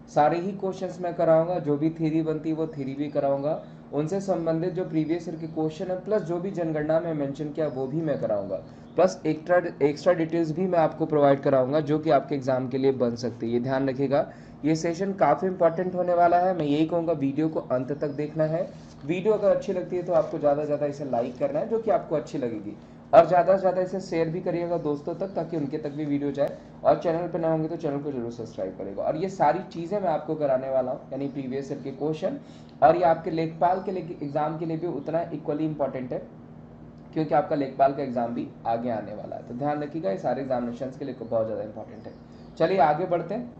सारे ही क्वेश्चंस मैं कराऊंगा, जो भी थ्योरी बनती है वो थ्योरी भी कराऊंगा, उनसे संबंधित जो प्रीवियस ईयर के क्वेश्चन है प्लस जो भी जनगणना में मेंशन किया वो भी मैं कराऊंगा, प्लस एक्स्ट्रा डिटेल्स भी मैं आपको प्रोवाइड कराऊंगा जो कि आपके एग्जाम के लिए बन सकती है। ये ध्यान रखिएगा, ये सेशन काफ़ी इंपॉर्टेंट होने वाला है। मैं यही कहूँगा वीडियो को अंत तक देखना है। वीडियो अगर अच्छी लगती है तो आपको ज़्यादा से ज़्यादा इसे लाइक करना है जो कि आपको अच्छी लगेगी, और ज़्यादा से ज़्यादा इसे शेयर भी करिएगा दोस्तों तक ताकि उनके तक भी वीडियो जाए, और चैनल पर नए होंगे तो चैनल को जरूर सब्सक्राइब करेगा। और ये सारी चीज़ें मैं आपको कराने वाला हूँ, यानी प्रीवियस ईयर के क्वेश्चन, और ये आपके लेखपाल के लिए एग्जाम के लिए भी उतना इक्वली इंपॉर्टेंट है क्योंकि आपका लेखपाल का एग्जाम भी आगे आने वाला है। तो ध्यान रखिएगा, ये सारे एग्जामिनेशन के लिए बहुत ज़्यादा इंपॉर्टेंट है। चलिए आगे बढ़ते हैं।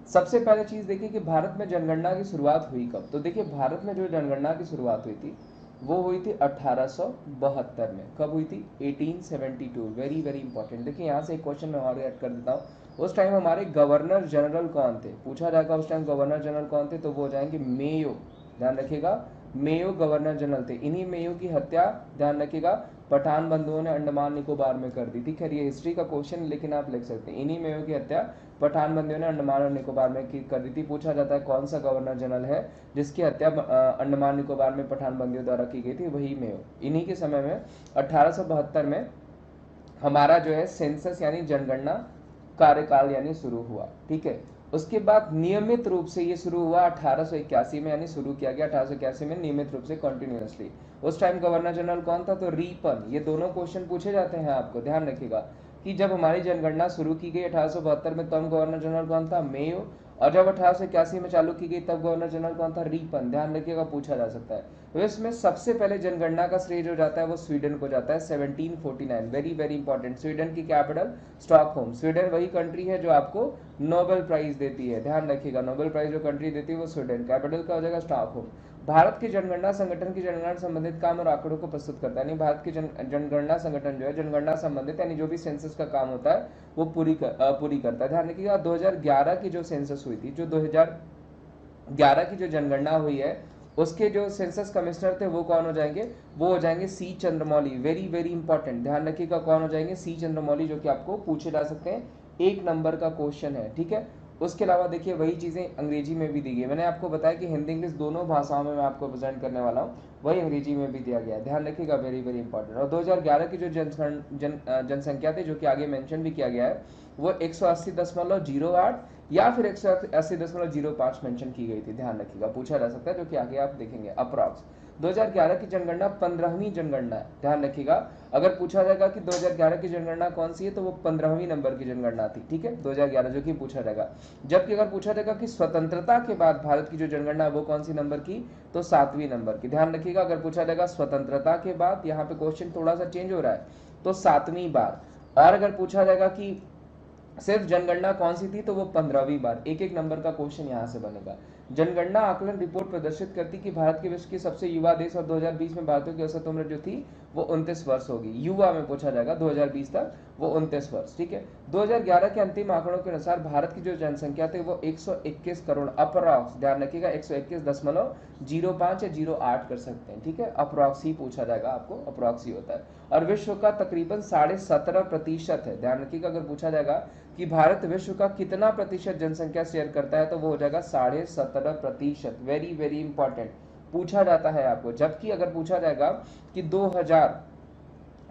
सबसे पहले चीज देखिए कि भारत में जनगणना की शुरुआत हुई कब। तो देखिए भारत में जो जनगणना की शुरुआत हुई थी वो हुई थी 1872 में। कब हुई थी? 1872। Very very important. देखिए यहाँ से एक क्वेश्चन मैं और ऐड कर देता हूँ। उस टाइम हमारे गवर्नर जनरल कौन थे? पूछा जाएगा उस टाइम गवर्नर जनरल कौन थे, तो वो हो जाएंगे मेयो। ध्यान रखिएगा, मेयो गवर्नर जनरल थे। इन्हीं मेयो की हत्या, ध्यान रखिएगा, पठान बंधुओं ने अंडमान निकोबार में कर दी थी। खैर ये हिस्ट्री का क्वेश्चन लेकिन आप लिख सकते हैं, इन्हीं मेयो की हत्या पठान बंदियों ने अंडमान और निकोबार में कर दी थी। पूछा जाता है कौन सा गवर्नर जनरल है जिसकी हत्या अंडमान निकोबार में पठान बंदियों द्वारा की गई थी? वही मेयो। इन्हीं के समय में 1872 में हमारा जो है सेंसस यानी जनगणना कार्यकाल यानी शुरू हुआ। ठीक है, उसके बाद नियमित रूप से ये शुरू हुआ 1881 में, यानी शुरू किया गया 1881 में नियमित रूप से कंटिन्यूअसली। उस टाइम गवर्नर जनरल कौन था? तो रीपन। ये दोनों क्वेश्चन पूछे जाते हैं आपको, ध्यान रखिएगा कि जब हमारी जनगणना शुरू की गई 1872 में तब गवर्नर जनरल कौन था? मेयो। और जब 1881 में चालू की गई तब गवर्नर जनरल कौन था? रीपन। ध्यान रखिएगा, पूछा जा सकता है। तो इसमें सबसे पहले जनगणना का श्रेय जो जाता है वो स्वीडन को जाता है, 1749। Very very important. स्वीडन की कैपिटल स्टॉकहोम। स्वीडन वही कंट्री है जो आपको नोबेल प्राइज देती है, ध्यान रखिएगा, नोबेल प्राइज जो कंट्री देती है वो स्वीडन। कैपिटल का हो जाएगा स्टॉकहोम। भारत के जनगणना संगठन की जनगणना संबंधित काम और आंकड़ों को प्रस्तुत करता है, यानी भारत की जनगणना संगठन जो है जनगणना संबंधित यानी जो भी सेंसस का काम होता है वो पूरी करता है। ध्यान रखिएगा 2011 की जो सेंसस हुई थी, जो 2011 की जो जनगणना हुई है उसके जो सेंसस कमिश्नर थे वो कौन हो जाएंगे? वो हो जाएंगे सी चंद्रमौली। वेरी वेरी इंपॉर्टेंट, ध्यान रखिएगा कौन हो जाएंगे? सी चंद्रमौली, जो कि आपको पूछे जा सकते हैं, 1 नंबर का क्वेश्चन है। ठीक है, उसके अलावा देखिए वही चीजें अंग्रेजी में भी दी गई। मैंने आपको बताया कि हिंदी इंग्लिश दोनों भाषाओं में मैं आपको प्रेजेंट करने वाला हूँ, वही अंग्रेजी में भी दिया गया है। ध्यान रखिएगा, वेरी वेरी इंपॉर्टेंट। और 2011 की जो जनसंख्या थी जो कि आगे मेंशन भी किया गया है वो 180.08 या फिर 180.05 मेंशन की गई थी। ध्यान रखिएगा, पूछा जा सकता है, जो कि आगे आप देखेंगे। अप्रॉक्स 2011 की जनगणना 15वीं जनगणना है। ध्यान रखिएगा, अगर पूछा जाएगा कि 2011 की जनगणना कौन सी है तो वो 15वीं नंबर की जनगणना थी। ठीक है, 2011 जो कि पूछा जाएगा। जबकि अगर पूछा जाएगा कि स्वतंत्रता के बाद भारत की जो जनगणना है वो कौन सी नंबर की, तो 7वीं नंबर की। ध्यान रखिएगा, अगर पूछा जाएगा स्वतंत्रता के बाद, यहाँ पे क्वेश्चन थोड़ा सा चेंज हो रहा है, तो 7वीं बार। और अगर पूछा जाएगा कि सिर्फ जनगणना कौन सी थी तो वो 15वीं बार। एक एक नंबर का क्वेश्चन यहाँ से बनेगा। जनगणना आकलन रिपोर्ट प्रदर्शित करती कि भारत के विश्व की सबसे युवा देश और 2020 में भारतीयों की औसत उम्र जो थी वो 29 वर्ष होगी। युवा में पूछा जाएगा 2020 तक वो 29 वर्ष। ठीक है, 2011 के अंतिम आंकड़ों के अनुसार भारत की जो जनसंख्या थी वो 121 करोड़ अप्रॉक्स। ध्यान रखिएगा 121.05 या 08 कर सकते हैं। ठीक है, अप्रॉक्स ही पूछा जाएगा, आपको अप्रॉक्स ही होता है। और विश्व का तकरीबन 17.5% है। ध्यान रखिएगा, अगर पूछा जाएगा कि भारत विश्व का कितना प्रतिशत जनसंख्या शेयर करता है तो वो हो जाएगा 17.5%। वेरी वेरी इंपॉर्टेंट, पूछा जाता है आपको। जबकि अगर पूछा जाएगा कि 2000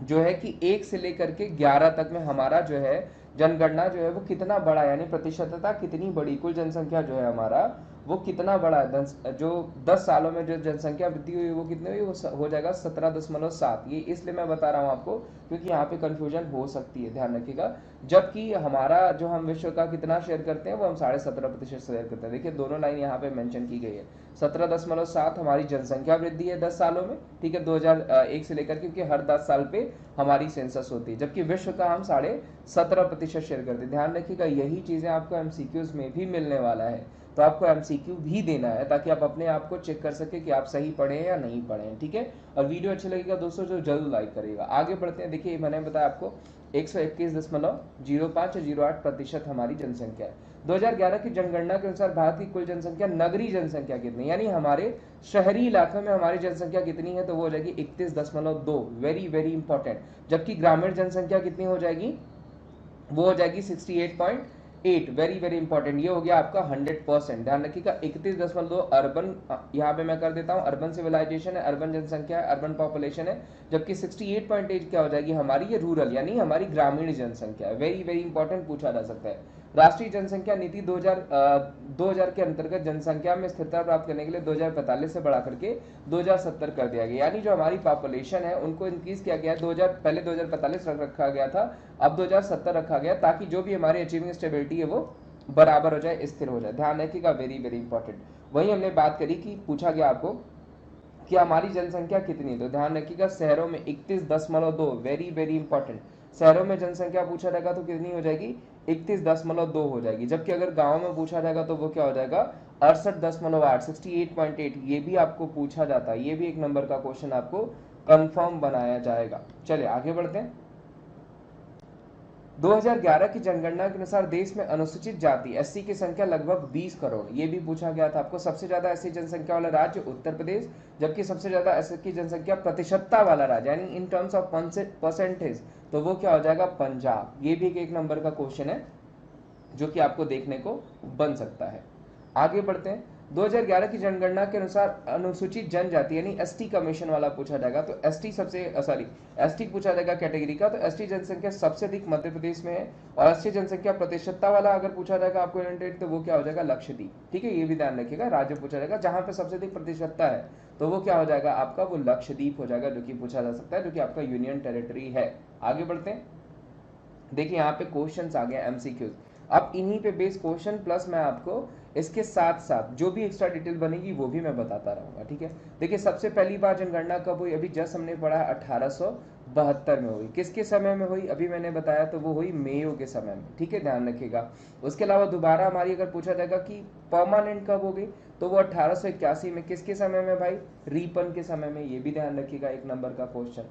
जो है कि 1 से लेकर के 11 तक में हमारा जो है जनगणना जो है वो कितना बड़ा, यानी प्रतिशतता कितनी बड़ी, कुल जनसंख्या जो है हमारा वो कितना बड़ा है, जो 10 सालों में जो जनसंख्या वृद्धि हुई वो कितनी हुई, वो हो जाएगा 17.7। ये इसलिए मैं बता रहा हूँ आपको क्योंकि यहाँ पे कंफ्यूजन हो सकती है, ध्यान रखिएगा। जबकि हमारा जो हम विश्व का कितना शेयर करते हैं वो हम 17.5% शेयर करते हैं। देखिए दोनों लाइन यहाँ पे मेंशन की गई है। 17.7 हमारी जनसंख्या वृद्धि है 10 सालों में। ठीक है, 2001 से लेकर, क्योंकि हर 10 साल पे हमारी सेंसस होती है, जबकि विश्व का हम 17.5% शेयर करते हैं। ध्यान रखिएगा, यही चीजें आपको एमसीक्यूज में भी मिलने वाला है, तो आपको एमसीक्यू भी देना है ताकि आप अपने आप को चेक कर सके कि आप सही पढ़े हैं या नहीं पढ़े हैं। ठीक है, और वीडियो अच्छा लगेगा दोस्तों जो जरूर लाइक करेगा। आगे बढ़ते हैं। देखिए मैंने बताया आपको 121.05 या 08% हमारी जनसंख्या है। 2011 की जनगणना के अनुसार भारत की कुल जनसंख्या, नगरीय जनसंख्या कितनी, यानी हमारे शहरी इलाकों में हमारी जनसंख्या कितनी है, तो वो हो जाएगी 31.2। Very very important. जबकि ग्रामीण जनसंख्या कितनी हो जाएगी, वो हो जाएगी 68.8। 8, वेरी वेरी इंपॉर्टेंट, ये हो गया आपका 100%। ध्यान रखिएगा 31.2 अर्बन, यहाँ पे मैं कर देता हूँ अर्बन सिविलाइजेशन है, अर्बन जनसंख्या है, अर्बन पॉपुलेशन है, जबकि 68.8 क्या हो जाएगी हमारी, ये रूरल यानी हमारी ग्रामीण जनसंख्या है। वेरी वेरी इंपॉर्टेंट, पूछा जा सकता है। राष्ट्रीय जनसंख्या नीति 2000 के अंतर्गत जनसंख्या में स्थिरता प्राप्त करने के लिए 2045 से बढ़ा करके 2070 कर दिया गया, यानी जो हमारी पॉपुलेशन है उनको इंक्रीज किया गया है। 2000 पहले 2045 रखा गया था, अब 2070 रखा गया, ताकि जो भी हमारी अचीविंग स्टेबिलिटी है वो बराबर हो जाए, स्थिर हो जाए। ध्यान रखिएगा, वेरी वेरी इंपॉर्टेंट। वही हमने बात करी कि पूछा गया आपको कि हमारी जनसंख्या कितनी है, तो ध्यान रखिएगा शहरों में 31.2, वेरी वेरी इंपॉर्टेंट। शहरों में जनसंख्या पूछा जाएगा तो कितनी हो जाएगी, 31.2 हो जाएगी, जबकि अगर गांव में पूछा जाएगा तो वो क्या हो जाएगा, 68.8, 68.8। ये भी आपको पूछा जाता है, ये भी एक नंबर का क्वेश्चन आपको कंफर्म बनाया जाएगा। चलिए आगे बढ़ते हैं। 2011 की जनगणना के अनुसार देश में अनुसूचित जाति एससी की संख्या लगभग 20 करोड़, ये भी पूछा गया था आपको। सबसे ज्यादा एससी जनसंख्या वाला राज्य उत्तर प्रदेश, जबकि सबसे ज्यादा एससी की जनसंख्या प्रतिशतता वाला राज्य यानी इन टर्म्स ऑफ परसेंटेज, तो वो क्या हो जाएगा, पंजाब। ये भी एक नंबर का क्वेश्चन है जो कि आपको देखने को बन सकता है। आगे बढ़ते हैं। 2011 की जनगणना के अनुसार अनुसूचित जनजाति यानी एसटी कमीशन वाला पूछा जाएगा, तो एसटी एसटी पूछा जाएगा कैटेगरी का, तो एसटी जनसंख्या सबसे अधिक मध्य प्रदेश में है। और एसटी जनसंख्या प्रतिशतता वाला अगर पूछा जाएगा आपको यूनाइटेड, तो वो क्या हो जाएगा, लक्षद्वीप। ठीक है, ये भी ध्यान रखिएगा, राज्य पूछा जाएगा जहां पे सबसे अधिक प्रतिशतता है, तो वो क्या हो जाएगा आपका, वो लक्षद्वीप हो जाएगा, जो कि पूछा जा सकता है, जो कि आपका यूनियन टेरिटरी है। आगे बढ़ते हैं। देखिए यहाँ पे क्वेश्चंस आ गए एमसीक्यूज। अब इन्हीं पे बेस क्वेश्चन प्लस मैं आपको इसके साथ साथ जो भी एक्स्ट्रा डिटेल बनेगी वो भी मैं बताता रहूंगा। ठीक है, देखिए सबसे पहली बार जनगणना कब हुई, अभी जस्ट हमने पढ़ा है 1872 में हुई। किसके समय में हुई, अभी मैंने बताया, तो वो हुई मेयो के समय में। ठीक है, ध्यान रखिएगा। उसके अलावा दोबारा हमारी अगर पूछा जाएगा कि परमानेंट कब हो गई, तो वो 1881 में। किसके समय में भाई, रीपन के समय में। ये भी ध्यान रखिएगा, एक नंबर का क्वेश्चन।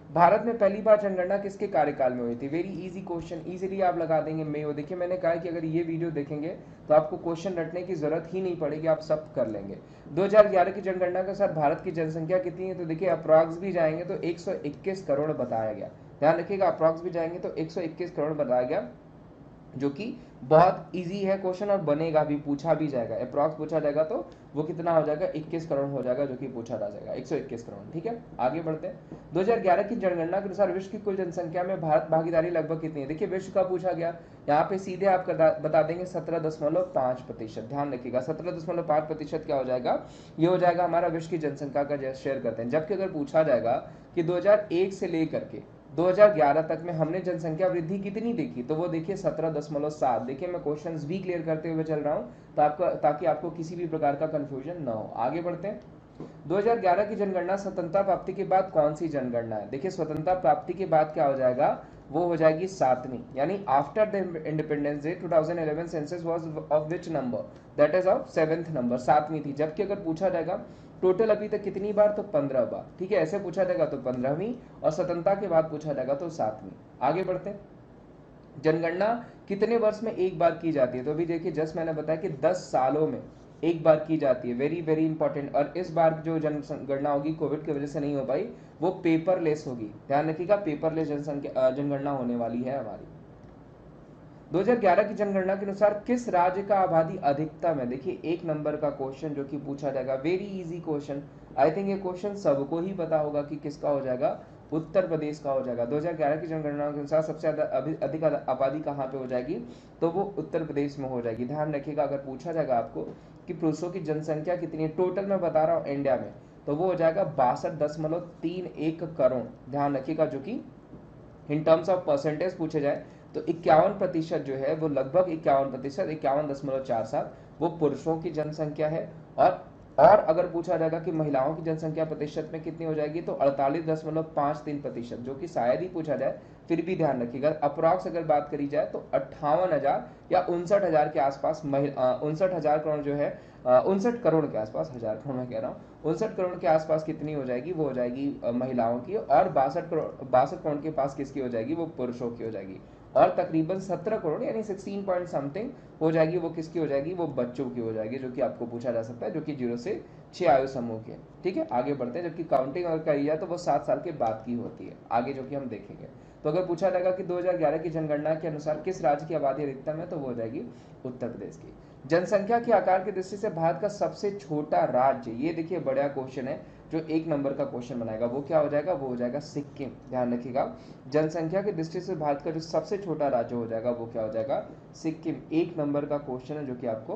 भारत में पहली बार जनगणना किसके कार्यकाल में हुई थी, वेरी इजी क्वेश्चन, इजीली आप लगा देंगे मेयो। देखिए मैंने कहा कि अगर ये वीडियो देखेंगे तो आपको क्वेश्चन रटने की जरूरत ही नहीं पड़ेगी, आप सब कर लेंगे। 2011 की जनगणना के साथ भारत की जनसंख्या कितनी है, तो देखिए अप्रॉक्स भी जाएंगे तो 121 करोड़ बताया गया। ध्यान रखिएगा, अप्रॉक्स भी जाएंगे तो 121 करोड़ बताया गया, जो कि बहुत इजी है क्वेश्चन और बनेगा भी, पूछा भी जाएगा। अप्रॉक्स पूछा जाएगा तो वो कितना हो जाएगा, 21 करोड़ हो जाएगा, जो कि पूछा जा जाएगा 121 करोड़। ठीक है, आगे बढ़ते हैं। 2011 की जनगणना के अनुसार विश्व की कुल जनसंख्या में भारत भागीदारी लगभग कितनी है। देखिए विश्व का पूछा गया, यहाँ पे सीधे आप बता देंगे 17.5%। ध्यान रखिएगा 17.5% क्या हो जाएगा, ये हो जाएगा हमारा विश्व की जनसंख्या का शेयर करते हैं। जबकि अगर पूछा जाएगा कि 2001 से लेकर के 2011 तक में हमने जनसंख्या वृद्धि कितनी देखी, तो वो देखिए 17.7। देखिए मैं क्वेश्चंस भी क्लियर करते हुए चल रहा हूं तो आपका, ताकि आपको किसी भी प्रकार का कंफ्यूजन ना हो। आगे बढ़ते हैं। 2011 की जनगणना स्वतंत्रता प्राप्ति के बाद कौन सी जनगणना है। देखिए स्वतंत्रता प्राप्ति के बाद क्या हो जाएगा, वो हो जाएगी 7वीं, यानी after the independence day 2011 census was of which number, that is of 7th number, 7वीं थी। जबकि अगर पूछा जाएगा टोटल अभी तक कितनी बार, तो 15 बार। ठीक है, ऐसे पूछा जाएगा तो 15वीं, और स्वतंत्रता के बाद पूछा जाएगा तो 7वीं। आगे बढ़ते हैं। जनगणना कितने वर्ष में एक बार की जाती है, तो अभी देखिए जस्ट मैंने बताया कि 10 सालों में एक बार की जाती है, वेरी वेरी इंपॉर्टेंट। और इस बार जो जनगणना होगी कोविड की वजह से नहीं हो पाई, वो पेपरलेस होगी। ध्यान रखिएगा, पेपरलेस जनगणना होने वाली है हमारी। 2011 की जनगणना के अनुसार किस राज्य का आबादी अधिकतम है। देखिए एक नंबर का क्वेश्चन जो कि पूछा जाएगा, very easy question. I think ये क्वेश्चन सबको ही पता होगा कि किसका हो जाएगा, उत्तर प्रदेश का हो जाएगा। 2011 की जनगणना के अनुसार सबसे अधिक आबादी कहाँ पे हो जाएगी, तो वो उत्तर प्रदेश में हो जाएगी। ध्यान रखिएगा, अगर पूछा जाएगा आपको कि पुरुषों की जनसंख्या कितनी है टोटल, मैं बता रहा हूँ इंडिया में, तो वो हो जाएगा 62.31 करोड़। ध्यान रखिएगा, जो कि इन टर्म्स ऑफ परसेंटेज पूछे जाए तो 51% जो है वो लगभग 51%, 51.47 वो पुरुषों की जनसंख्या है। और अगर पूछा जाएगा कि महिलाओं की जनसंख्या प्रतिशत में कितनी हो जाएगी, तो 48.53%, जो कि शायद ही पूछा जाए, फिर भी ध्यान रखिएगा। अप्रॉक्स अगर बात करी जाए तो 58,000 या 59,000 के आसपास 59,000 करोड़ जो है, 59 करोड़ के आसपास, 1000 करोड़ मैं कह रहा हूँ, 59 करोड़ के आसपास कितनी हो जाएगी, वो हो जाएगी महिलाओं की, और 62 करोड़ के पास किसकी हो जाएगी, वो पुरुषों की हो जाएगी। और तकरीबन 17 करोड़ यानी 16 पॉइंट समथिंग हो जाएगी, वो किसकी हो जाएगी, वो बच्चों की हो जाएगी, जो कि आपको पूछा जा सकता है, जो कि 0 से 6 आयु समूह के। ठीक है, आगे बढ़ते हैं। जबकि काउंटिंग अगर करी जाए तो वो 7 साल के बाद की होती है, आगे जो कि हम देखेंगे। तो अगर पूछा जाएगा कि 2011 की जनगणना के अनुसार किस राज्य की आबादी अधिकतम है, तो वो हो जाएगी उत्तर प्रदेश की। जनसंख्या के आकार की दृष्टि से भारत का सबसे छोटा राज्य, ये देखिए बड़ा क्वेश्चन है जो 1 नंबर का क्वेश्चन बनाएगा, वो क्या हो जाएगा, वो हो जाएगा सिक्किम। ध्यान रखिएगा, जनसंख्या की दृष्टि से भारत का जो सबसे छोटा राज्य हो जाएगा वो क्या हो जाएगा, सिक्किम। 1 नंबर का क्वेश्चन है जो कि आपको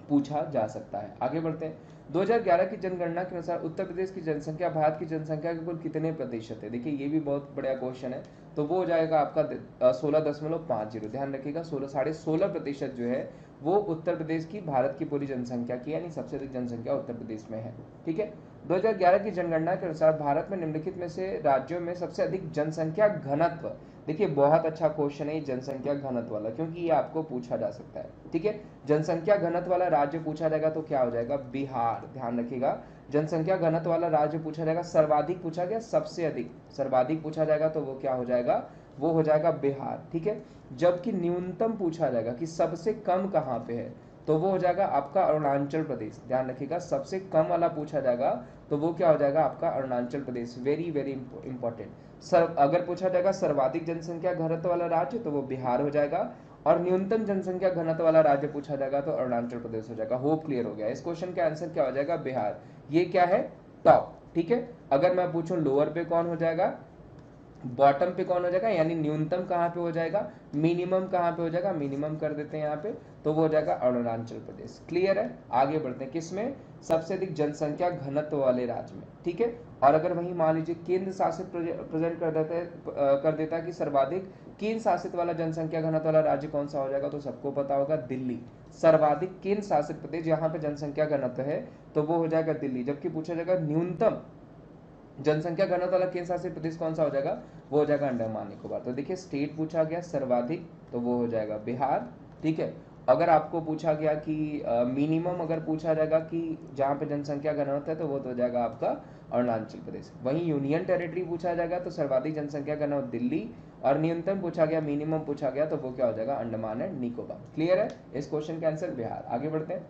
पूछा जा सकता है। आगे बढ़ते हैं। 2011 की जनगणना के अनुसार उत्तर प्रदेश की जनसंख्या भारत की जनसंख्या के कुल कितने प्रतिशत है? देखिए ये भी बहुत बड़ा क्वेश्चन है, तो वो हो जाएगा आपका 16.50। ध्यान रखिएगा 16.5% जो है वो उत्तर प्रदेश की भारत की पूरी जनसंख्या की, यानी सबसे अधिक जनसंख्या उत्तर प्रदेश में है। ठीक है। 2011 की जनगणना के अनुसार भारत में निम्नलिखित में से राज्यों में सबसे अधिक जनसंख्या घनत्व, देखिए बहुत अच्छा क्वेश्चन है जनसंख्या घनत्व वाला, क्योंकि ये आपको पूछा जा सकता है। ठीक है, जनसंख्या घनत्व वाला राज्य पूछा जाएगा तो क्या हो जाएगा, बिहार। ध्यान रखिएगा, जनसंख्या घनत्व वाला राज्य पूछा जाएगा, सर्वाधिक पूछा गया, सबसे अधिक, सर्वाधिक पूछा जाएगा तो वो क्या हो जाएगा, वो हो जाएगा बिहार। ठीक है, जबकि न्यूनतम पूछा जाएगा कि सबसे कम कहाँ पे है, तो वो हो जाएगा आपका अरुणाचल प्रदेश। ध्यान रखिएगा, सबसे कम वाला पूछा जाएगा तो वो क्या हो जाएगा आपका Arunachal Pradesh. Very very important. अगर पूछा जाएगा सर्वाधिक जनसंख्या घनत्व वाला राज्य तो वो बिहार हो जाएगा, और न्यूनतम जनसंख्या घनत्व वाला राज्य पूछा जाएगा तो अरुणाचल प्रदेश हो जाएगा। होप क्लियर हो गया। इस क्वेश्चन का आंसर क्या हो जाएगा, बिहार। ये क्या है, टॉप। ठीक है, अगर मैं पूछूं लोअर पे कौन हो जाएगा, बॉटम पे कौन हो जाएगा, यानी न्यूनतम कहाँ पे हो जाएगा, मिनिमम कहाँ पे हो जाएगा, मिनिमम कर देते हैं यहाँ पे, तो वो हो जाएगा अरुणाचल प्रदेश। क्लियर है। आगे बढ़ते हैं, किसमें, सबसे अधिक जनसंख्या घनत्व वाले राज्य में। ठीक है, और अगर वही मान लीजिए केंद्र शासित प्रेजेंट कर देता है कि सर्वाधिक केंद्र शासित वाला जनसंख्या घनत्व वाला राज्य कौन सा हो जाएगा, तो सबको पता होगा दिल्ली। सर्वाधिक केंद्र शासित प्रदेश यहाँ पे जनसंख्या घनत्व है तो वो हो जाएगा दिल्ली। जबकि पूछा जाएगा न्यूनतम जनसंख्या घनत्व वाला केंद्र शासित प्रदेश कौन सा हो जाएगा, वो हो जाएगा अंडमान निकोबार। तो देखिए स्टेट पूछा गया सर्वाधिक तो वो हो जाएगा बिहार। ठीक है, अगर आपको पूछा गया कि मिनिमम अगर पूछा जाएगा कि जहाँ पे जनसंख्या घनत्व है तो वो तो हो जाएगा आपका अरुणाचल प्रदेश। वहीं यूनियन टेरिटरी पूछा जाएगा तो सर्वाधिक जनसंख्या घनत्व दिल्ली, और न्यूनतम पूछा गया, मिनिमम पूछा गया तो वो क्या हो जाएगा, अंडमान एंड निकोबार। क्लियर है, इस क्वेश्चन का आंसर बिहार। आगे बढ़ते हैं,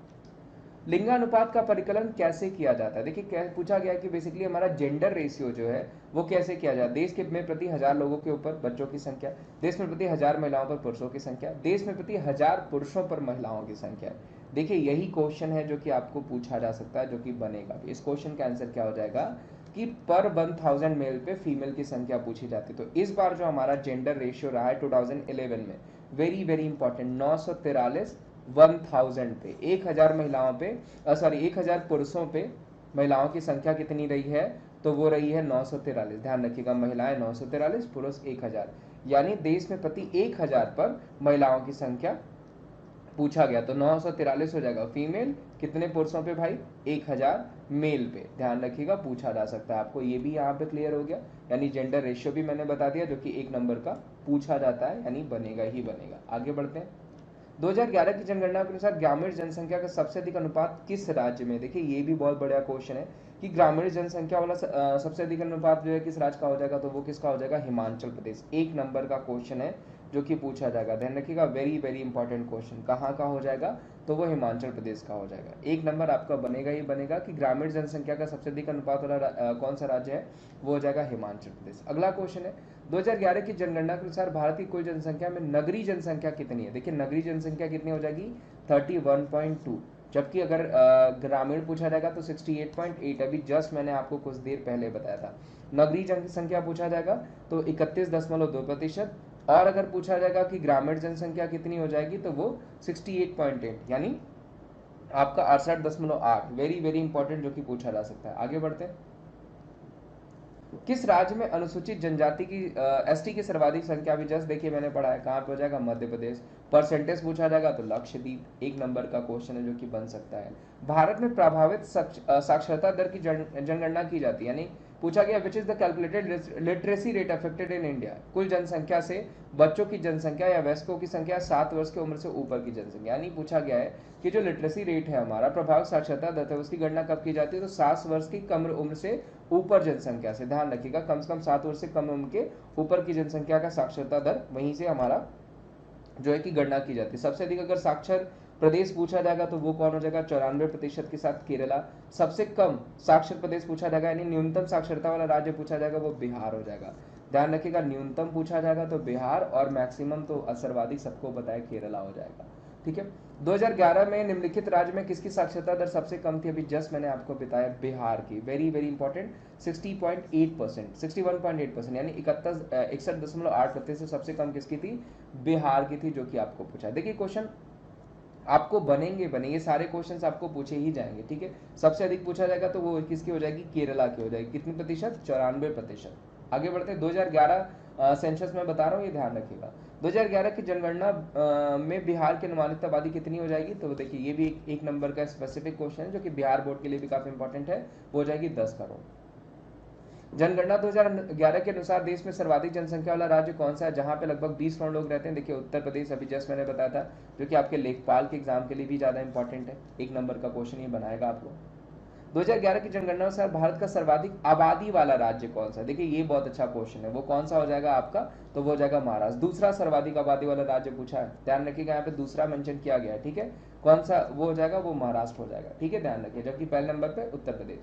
लिंगानुपात का परिकलन कैसे किया जाता है। देखिए क्या पूछा गया कि बेसिकली हमारा जेंडर रेशियो जो है वो कैसे किया जाए, देश के में प्रति 1000 लोगों के ऊपर बच्चों की संख्या, देश में प्रति 1000 महिलाओं पर पुरुषों की संख्या, देश में प्रति 1000 पुरुषों पर महिलाओं की संख्या। देखिए यही क्वेश्चन है जो कि आपको पूछा जा सकता है, जो कि बनेगा। इस क्वेश्चन का आंसर क्या हो जाएगा कि पर 1000 मेल पे फीमेल की संख्या पूछी जाती है। तो इस बार जो हमारा जेंडर रेशियो रहा है 2011 में, वेरी वेरी इंपॉर्टेंट, 943 1000 पे, 1000 महिलाओं पे, सॉरी 1000 पुरुषों पे महिलाओं की संख्या कितनी रही है, तो वो रही है 943। ध्यान रखिएगा, महिलाएं 943, पुरुष 1000, यानी देश में प्रति 1000 पर महिलाओं की संख्या पूछा गया तो 943 हो जाएगा फीमेल, कितने पुरुषों पे भाई, 1000 मेल पे। ध्यान रखिएगा, पूछा जा सकता है आपको, ये भी यहाँ पे क्लियर हो गया। यानी जेंडर रेशियो भी मैंने बता दिया जो कि 1 नंबर का पूछा जाता है, यानी बनेगा ही बनेगा। आगे बढ़ते हैं, 2011 की जनगणना के अनुसार ग्रामीण जनसंख्या का सबसे अधिक अनुपात किस राज्य में। देखिए ये भी बहुत बड़ा क्वेश्चन है कि ग्रामीण जनसंख्या वाला सबसे अधिक अनुपात जो है किस राज्य का हो जाएगा, तो वो किसका हो जाएगा, हिमाचल प्रदेश। 1 नंबर का क्वेश्चन है जो कि पूछा जाएगा। ध्यान रखिएगा, वेरी वेरी इंपॉर्टेंट क्वेश्चन, कहाँ का हो जाएगा, तो वो हिमाचल प्रदेश का हो जाएगा। 1 नंबर आपका बनेगा ही बनेगा कि ग्रामीण जनसंख्या का सबसे अधिक अनुपात वाला कौन सा राज्य है, वो हो जाएगा हिमाचल प्रदेश। अगला क्वेश्चन है, 2011 की जनगणना के अनुसार भारत की कुल जनसंख्या में नगरीय जनसंख्या कितनी है। देखिए नगरीय जनसंख्या कितनी हो जाएगी, 31.2, जबकि अगर ग्रामीण पूछा जाएगा तो 68.8। अभी जस्ट मैंने आपको कुछ देर पहले बताया था। नगरीय जनसंख्या पूछा जाएगा तो 31.2%, और अगर पूछा जाएगा कि ग्रामीण जनसंख्या कितनी हो जाएगी तो वो 68.8, यानी आपका 68.8। वेरी वेरी इंपॉर्टेंट, जो कि पूछा जा सकता है। आगे बढ़ते हैं, किस राज्य में अनुसूचित जनजाति की एसटी की सर्वाधिक संख्या, भी जस्ट देखिए मैंने पढ़ा है, कहाँ पे हो जाएगा, मध्य प्रदेश। परसेंटेज पूछा जाएगा तो लक्षद्वीप। 1 नंबर का क्वेश्चन है जो कि बन सकता है। भारत में प्रभावित साक्षरता दर की जनगणना की जाती है, यानी पूछा गया which is the calculated literacy rate affected in India. कुल जनसंख्या से बच्चों की जनसंख्या या वयस्कों की संख्या 7 वर्ष की उम्र से ऊपर की जनसंख्या, यानी पूछा गया है कि जो लिटरेसी रेट है हमारा, प्रभावित साक्षरता दर है, उसकी गणना कब की जाती है, तो 7 वर्ष की कम उम्र से ऊपर जनसंख्या से। ध्यान रखिएगा, कम से कम 7 वर्ष से कम उम्र के ऊपर की जनसंख्या का साक्षरता दर, वहीं से हमारा जो है कि गणना की जाती है। सबसे अधिक अगर साक्षर प्रदेश पूछा जाएगा तो वो कौन हो जाएगा, 94% के साथ केरला। सबसे कम साक्षर प्रदेश पूछा जाएगा, यानी न्यूनतम साक्षरता वाला राज्य पूछा जाएगा, वो बिहार हो जाएगा। ध्यान रखिएगा। न्यूनतम पूछा जाएगा तो बिहार, और मैक्सिमम तो सर्वाधिक सबको बताया केरला हो जाएगा। ठीक है। 2011 में निम्नलिखित राज्य में किसकी साक्षरता दर सबसे कम थी? अभी जस्ट मैंने आपको बताया बिहार की। वेरी वेरी इंपॉर्टेंट, 60.8%, 61.8%, यानी 61.8% सबसे कम किसकी थी? बिहार की थी, जो कि आपको पूछा। देखिए क्वेश्चन आपको बनेंगे सारे क्वेश्चंस आपको पूछे ही जाएंगे। ठीक है। सबसे अधिक पूछा जाएगा तो वो किसकी हो जाएगी? केरला की हो जाएगी। कितनी प्रतिशत? 94%। आगे बढ़ते हैं। 2011 सेंसस में बता रहा हूँ, ये ध्यान रखिएगा। 2011 की जनगणना में बिहार की अनुमानित आबादी कितनी हो जाएगी? तो देखिए ये भी एक नंबर का स्पेसिफिक क्वेश्चन है, जो कि बिहार बोर्ड के लिए भी काफी इंपॉर्टेंट है। वो हो जाएगी 10 करोड़। जनगणना 2011 के अनुसार देश में सर्वाधिक जनसंख्या वाला राज्य कौन सा है, जहां पे लगभग 20 करोड़ लोग रहते हैं? देखिए उत्तर प्रदेश, अभी जस्ट मैंने बताया था, जो कि आपके लेखपाल के एग्जाम के लिए भी ज्यादा इंपॉर्टेंट है। एक नंबर का क्वेश्चन ये बनाएगा आपको। 2011 की जनगणना अनुसार भारत का सर्वाधिक आबादी वाला राज्य कौन सा? देखिए ये बहुत अच्छा क्वेश्चन है। वो कौन सा हो जाएगा आपका? तो वो हो जाएगा महाराष्ट्र। दूसरा सर्वाधिक आबादी वाला राज्य पूछा है, ध्यान रखिएगा, यहाँ पे दूसरा मेंशन किया गया है। ठीक है। कौन सा वो हो जाएगा? वो महाराष्ट्र हो जाएगा। ठीक है, ध्यान रखिए। जबकि पहले नंबर पे उत्तर प्रदेश।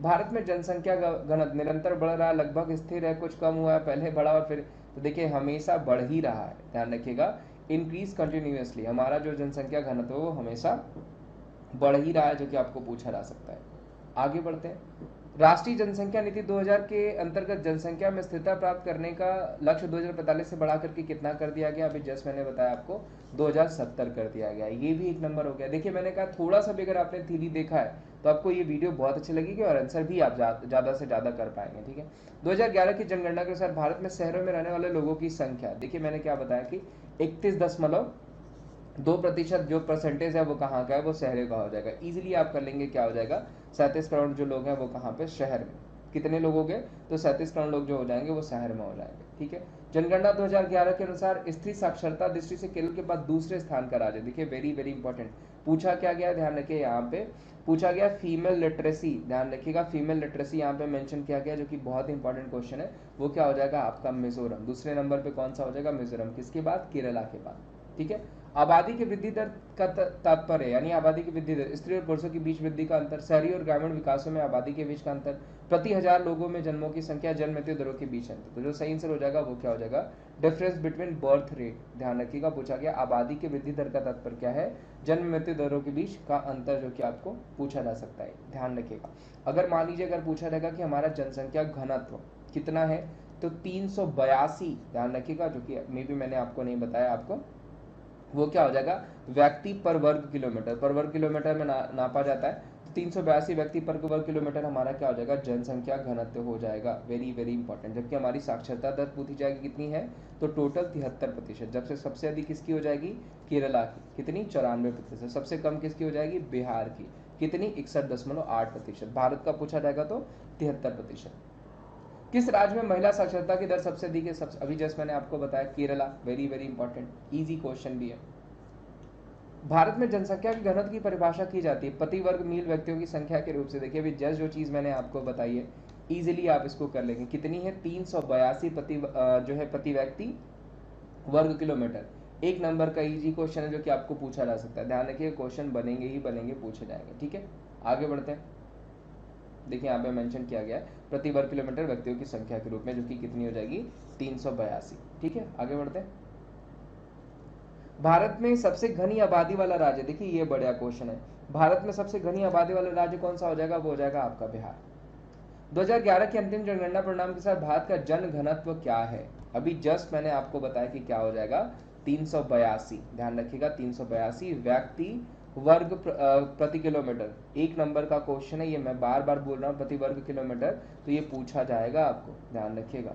भारत में जनसंख्या घनत्व निरंतर बढ़ रहा है, लगभग स्थिर है, कुछ कम हुआ है, पहले बढ़ा और फिर, तो देखिए हमेशा बढ़ ही रहा है। ध्यान रखिएगा, इंक्रीज कंटिन्यूअसली। हमारा जो जनसंख्या घनत्व वो हमेशा बढ़ ही रहा है, जो कि आपको पूछा जा सकता है। आगे बढ़ते हैं। राष्ट्रीय जनसंख्या नीति 2000 के अंतर्गत जनसंख्या में स्थिरता प्राप्त करने का लक्ष्य 2045 से बढ़ा करके कितना कर दिया गया? अभी जस्ट मैंने बताया आपको, 2070 कर दिया गया। ये भी एक नंबर हो गया। देखिए मैंने कहा थोड़ा सा भी अगर आपने थ्योरी देखा है तो आपको ये वीडियो बहुत अच्छी लगेगी और आंसर भी आप ज्यादा से ज्यादा कर पाएंगे। ठीक है। 2011 की जनगणना के अनुसार भारत में शहरों में रहने वाले लोगों की संख्या, देखिए मैंने क्या बताया कि 31.2% जो परसेंटेज है वो कहाँ का है? वो शहरों का हो जाएगा। इजीली आप कर लेंगे, क्या हो जाएगा? 37 करोड़ जो लोग हैं वो कहाँ पे? शहर में। कितने लोग हो गए? तो 37 करोड़ लोग जो हो जाएंगे वो शहर में हो जाएंगे। ठीक है। जनगणना 2011 के अनुसार स्त्री साक्षरता दृष्टि से केरल के बाद दूसरे स्थान का राज्य। देखिए वेरी वेरी इंपॉर्टेंट, पूछा क्या गया? ध्यान रखिए, यहाँ पे पूछा गया फीमेल लिटरेसी। ध्यान रखिएगा, फीमेल लिटरेसी यहाँ पे मेंशन किया गया, जो कि बहुत ही इंपॉर्टेंट क्वेश्चन है। वो क्या हो जाएगा आपका? मिजोरम। दूसरे नंबर पे कौन सा हो जाएगा? मिजोरम। किसके बाद? केरला के बाद। ठीक है। आबादी की वृद्धि दर का तात्पर्य, यानी आबादी की वृद्धि दर, स्त्री और पुरुषों के बीच वृद्धि का अंतर, शहरी और ग्रामीण विकासों में आबादी के बीच का अंतर, प्रति हजार लोगों में जन्मों की संख्या, जन्म मृत्यु दरों के बीच अंतर। तो जो सही आंसर हो जाएगा वो क्या हो जाएगा? Difference between birth rate. ध्यान रखिएगा, पूछा गया आबादी की वृद्धि दर का तात्पर्य क्या है? जन्म मृत्यु दरों के बीच का अंतर, जो कि आपको पूछा जा सकता है। ध्यान रखिएगा, अगर मान लीजिए अगर पूछा जाएगा कि हमारा जनसंख्या घनत्व कितना है, तो 382, ध्यान रखिएगा, जो कि मे भी मैंने आपको नहीं बताया आपको, वो क्या हो जाएगा? व्यक्ति पर वर्ग किलोमीटर, पर वर्ग किलोमीटर में नापा जाता है। तो 382 व्यक्ति पर वर्ग किलोमीटर हमारा क्या हो जाएगा? जनसंख्या घनत्व हो जाएगा। Very very important. जबकि हमारी साक्षरता दर पूछी जाएगी कितनी है? तो टोटल 73%। जब से सबसे अधिक किसकी हो जाएगी? केरला की। कितनी? 94%। सबसे कम किसकी हो जाएगी? बिहार की। कितनी? 61.8%। भारत का पूछा जाएगा तो 73%। किस राज्य में महिला साक्षरता की दर सबसे अधिक है? अभी जस्ट मैंने आपको बताया Kerala. Very very important, easy question भी है। भारत में जनसंख्या की घनत्व की परिभाषा की जाती है प्रति वर्ग मील व्यक्तियों की संख्या के रूप से। देखिए अभी जस्ट जो चीज मैंने आपको बताई है, इजीली आप इसको कर लेंगे। कितनी है? 382 जो है प्रति व्यक्ति वर्ग किलोमीटर। एक नंबर का इजी क्वेश्चन है, जो कि आपको पूछा जा सकता है। ध्यान रखिए, क्वेश्चन बनेंगे ही बनेंगे, पूछे जाएंगे। ठीक है, आगे बढ़ते हैं। देखिए यहाँ पे मेंशन किया गया है प्रति वर्ग किलोमीटर व्यक्तियों की संख्या के रूप में, जो कि कितनी हो जाएगी? 382। ठीक है, आगे बढ़ते हैं। भारत में सबसे घनी आबादी वाला राज्य, देखिए ये बढ़िया क्वेश्चन है। भारत में सबसे घनी आबादी वाला राज्य कौन सा हो जाएगा? वो हो जाएगा आपका बिहार। 2011 की अंतिम जनगणना परिणाम के साथ भारत का जन घनत्व क्या है? अभी जस्ट मैंने आपको बताया कि क्या हो जाएगा? 382। ध्यान रखिएगा, 382 व्यक्ति वर्ग प्रति किलोमीटर। एक नंबर का क्वेश्चन है ये, मैं बार बार बोल रहा हूँ, प्रति वर्ग किलोमीटर। तो ये पूछा जाएगा आपको, ध्यान रखिएगा।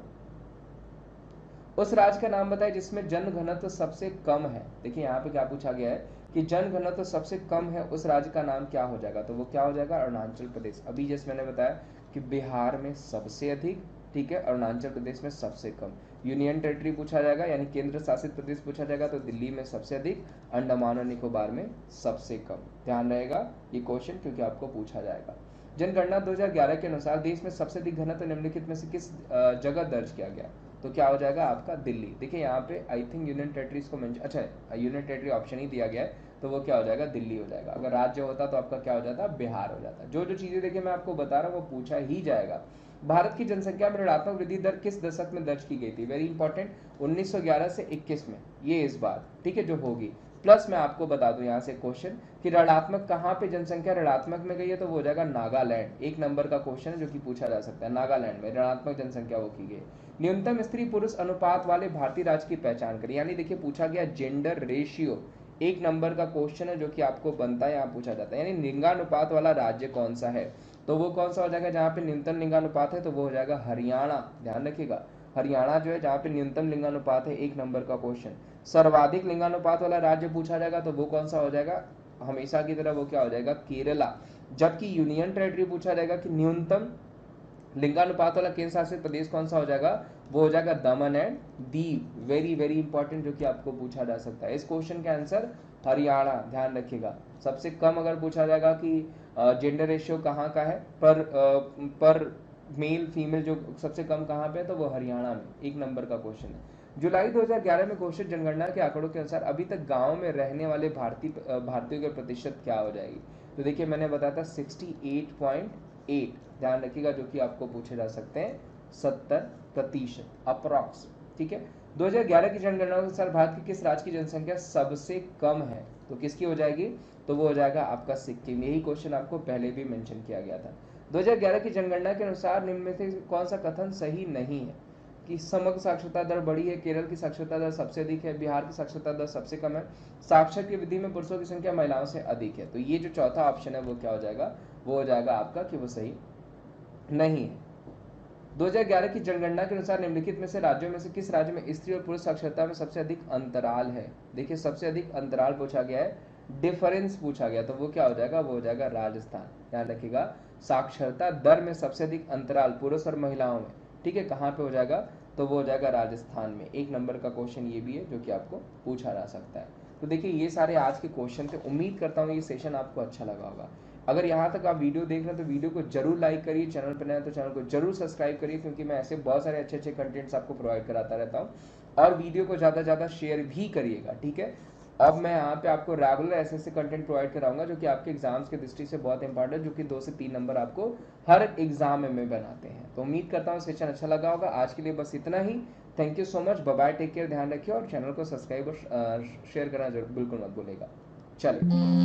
उस राज्य का नाम बताए जिसमें जन घनत्व सबसे कम है। देखिए यहाँ पे क्या पूछा गया है कि जन घनत्व सबसे कम है, उस राज्य का नाम क्या हो जाएगा? तो वो क्या हो जाएगा? अरुणाचल प्रदेश। अभी जैसे मैंने बताया कि बिहार में सबसे अधिक, ठीक है, अरुणाचल प्रदेश में सबसे कम। यूनियन टेरिटरी पूछा जाएगा, यानी केंद्र शासित प्रदेश पूछा जाएगा, तो दिल्ली में सबसे अधिक, अंडमान और निकोबार में सबसे कम। ध्यान रहेगा ये क्वेश्चन, क्योंकि आपको पूछा जाएगा। जनगणना 2011 के अनुसार देश में सबसे अधिक घनत्व निम्नलिखित में से किस जगह दर्ज किया गया? तो क्या हो जाएगा आपका? दिल्ली। देखिए यहाँ पे आई थिंक यूनियन टेरिटरीज को मेंशन, अच्छा यूनियन टेरिटरी ऑप्शन ही दिया गया है, तो वो क्या हो जाएगा? दिल्ली हो जाएगा। अगर राज्य होता तो आपका क्या हो जाता? बिहार हो जाता। जो जो चीजें देखिए मैं आपको बता रहा हूँ वो पूछा ही जाएगा। भारत की जनसंख्या में ऋणात्मक वृद्धि दर किस दशक में दर्ज की गई थी? वेरी इंपॉर्टेंट, 1911 से 21 में, ये इस बार, ठीक है, जो होगी। प्लस मैं आपको बता दूं यहाँ से क्वेश्चन कि ऋणात्मक कहाँ पे जनसंख्या ऋणात्मक में गई है, तो वो हो जाएगा नागालैंड। एक नंबर का क्वेश्चन है जो कि पूछा जा सकता है, नागालैंड में ऋणात्मक जनसंख्या वो की गई। न्यूनतम स्त्री पुरुष अनुपात वाले भारतीय राज्य की पहचान करें, यानी देखिए पूछा गया जेंडर रेशियो, एक नंबर का क्वेश्चन है जो कि आपको बनता है, यहाँ पूछा जाता है, यानी लिंगानुपात वाला राज्य कौन सा है, तो वो कौन सा हो जाएगा जहाँ पे न्यूनतम लिंगानुपात है, तो वो हो जाएगा हरियाणा। ध्यान रखिएगा, हरियाणा जो है जहाँ पे न्यूनतम लिंगानुपात है, एक नंबर का क्वेश्चन। सर्वाधिक लिंगानुपात वाला राज्य पूछा जाएगा तो वो कौन सा हो जाएगा, हमेशा की तरह वो क्या हो जाएगा, केरला। जबकि यूनियन टेरिटरी पूछा जाएगा कि न्यूनतम लिंगानुपात वाला केंद्र शासित प्रदेश कौन सा हो जाएगा, वो हो जाएगा दमन and Diu. Very very important, जो कि आपको पूछा जा सकता है। इस क्वेश्चन का आंसर हरियाणा, ध्यान रखिएगा। सबसे कम अगर पूछा जाएगा कि जेंडर रेशियो कहाँ का है, पर मेल फीमेल जो सबसे कम कहाँ पे है, तो वो हरियाणा में, एक नंबर का क्वेश्चन है। जुलाई 2011 में घोषित जनगणना के आंकड़ों के अनुसार अभी तक गांव में रहने वाले भारतीयों के प्रतिशत क्या हो जाएगी, तो देखिए मैंने बताया था 68.8, ध्यान रखिएगा, जो कि आपको पूछे जा सकते हैं 70% अप्रॉक्स, ठीक है। 2011 की जनगणना के अनुसार भारत के किस राज्य की जनसंख्या सबसे कम है, तो किसकी हो जाएगी, तो वो हो जाएगा आपका सिक्किम। यही क्वेश्चन आपको पहले भी मेंशन किया गया था। 2011 की जनगणना के अनुसार निम्न में से कौन सा कथन सही नहीं है, कि समग्र साक्षरता दर बढ़ी है, केरल की साक्षरता दर सबसे अधिक है, बिहार की साक्षरता दर सबसे कम है, साक्षर की वृद्धि में पुरुषों की संख्या महिलाओं से अधिक है। तो ये जो चौथा ऑप्शन है वो क्या हो जाएगा, वो हो जाएगा आपका कि वो सही नहीं है। 2011 की जनगणना के अनुसार निम्नलिखित में से राज्यों में से किस राज्य में स्त्री और पुरुष साक्षरता में सबसे अधिक अंतराल है, देखिए सबसे अधिक अंतराल पूछा गया है, डिफरेंस पूछा गया, तो वो क्या हो जाएगा, वो हो जाएगा राजस्थान। ध्यान रखिएगा, साक्षरता दर में सबसे अधिक अंतराल पुरुष और महिलाओं में, ठीक है, कहाँ पे हो जाएगा, तो वो हो जाएगा राजस्थान में। एक नंबर का क्वेश्चन ये भी है जो कि आपको पूछा जा सकता है। तो देखिए ये सारे आज के क्वेश्चन थे, उम्मीद करता हूँ ये सेशन आपको अच्छा लगा होगा। अगर यहाँ तक आप वीडियो देख रहे हैं तो वीडियो को जरूर लाइक करिए, चैनल पर नए तो चैनल को जरूर सब्सक्राइब करिए, क्योंकि मैं ऐसे बहुत सारे अच्छे अच्छे कंटेंट्स आपको प्रोवाइड कराता रहता हूँ। और वीडियो को ज़्यादा से ज़्यादा शेयर भी करिएगा, ठीक है। अब मैं यहाँ पे आपको रेगुलर ऐसे कंटेंट प्रोवाइड कराऊंगा जो कि आपके एग्जाम्स के दृष्टि से बहुत इंपॉर्टेंट, जो कि 2 से 3 नंबर आपको हर एग्जाम में बनाते हैं। तो उम्मीद करता हूँ सेशन अच्छा लगा होगा। आज के लिए बस इतना ही। Thank you so much, bye bye, take care, ध्यान रखिए, और चैनल को सब्सक्राइब और शेयर करना बिल्कुल मत भूलिएगा। चलिए।